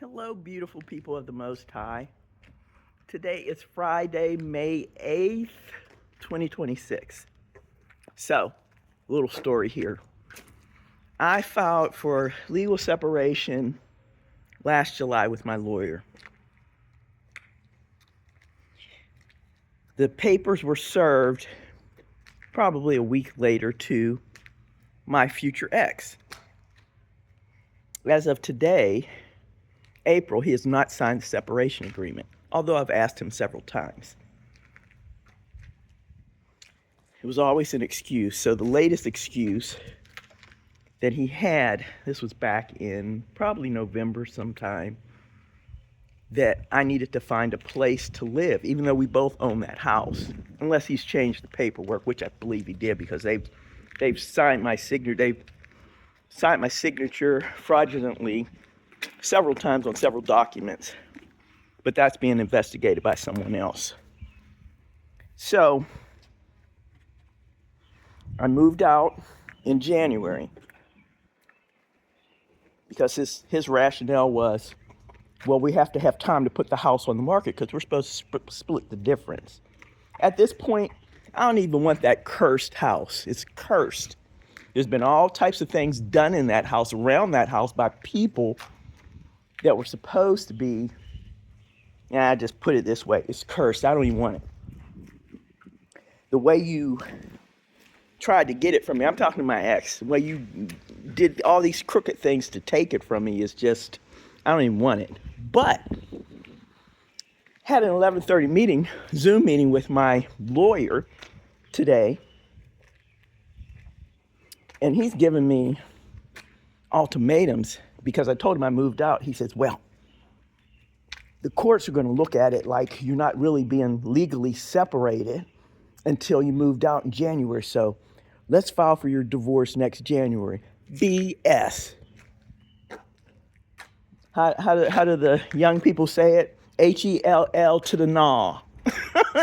Hello, beautiful people of the Most High. Today is Friday, May 8th, 2026. So, a little story here. I filed for legal separation last July with my lawyer. The papers were served probably a week later to my future ex. As of today, April, he has not signed the separation agreement, although I've asked him several times. It was always an excuse. So the latest excuse that he had, this was back in probably November sometime, that I needed to find a place to live, even though we both own that house, unless he's changed the paperwork, which I believe he did, because they've signed my signature. They've signed my signature fraudulently several times on several documents, but that's being investigated by someone else. So I moved out in January because his rationale was, well, we have to have time to put the house on the market because we're supposed to split the difference. At this point, I don't even want that cursed house. It's cursed. There's been all types of things done in that house, around that house, by people that were supposed to be, I just put it this way, it's cursed. I don't even want it. The way you tried to get it from me, I'm talking to my ex, the way you did all these crooked things to take it from me is just, I don't even want it. But had an 11:30 meeting, Zoom meeting with my lawyer today, and he's giving me ultimatums because I told him I moved out. He says, well, the courts are going to look at it like you're not really being legally separated until you moved out in January. So let's file for your divorce next January. BS. How do the young people say it? HELL to the gnaw.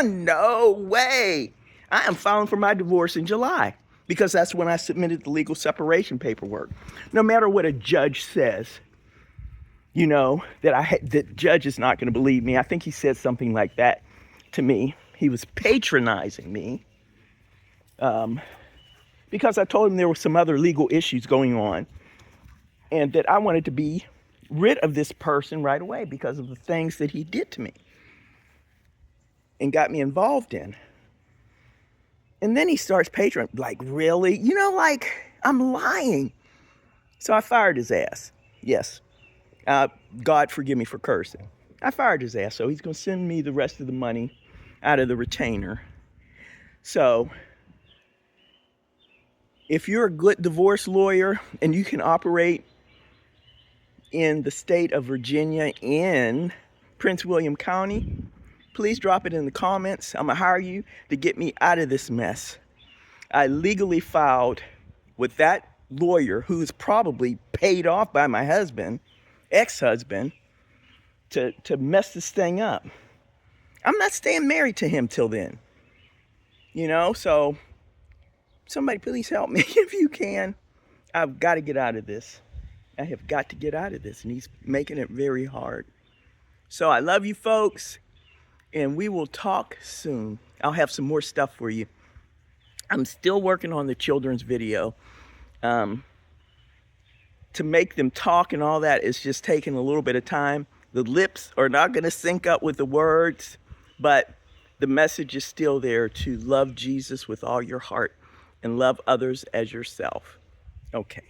No way. I am filing for my divorce in July because that's when I submitted the legal separation paperwork. No matter what a judge says, you know, that judge is not going to believe me. I think he said something like that to me. He was patronizing me because I told him there were some other legal issues going on and that I wanted to be rid of this person right away because of the things that he did to me and got me involved in. And then he starts patronizing, like, really? You know, like, I'm lying. So I fired his ass. Yes. God forgive me for cursing. I fired his ass, so he's going to send me the rest of the money out of the retainer. So if you're a good divorce lawyer and you can operate in the state of Virginia in Prince William County, please drop it in the comments. I'm going to hire you to get me out of this mess. I legally filed with that lawyer who's probably paid off by my husband, ex-husband, to mess this thing up. I'm not staying married to him till then. You know, so somebody please help me if you can. I've got to get out of this. I have got to get out of this, and he's making it very hard. So I love you folks, and we will talk soon. I'll have some more stuff for you. I'm still working on the children's video. To make them talk and all that is just taking a little bit of time. The lips are not going to sync up with the words, but the message is still there to love Jesus with all your heart and love others as yourself. Okay.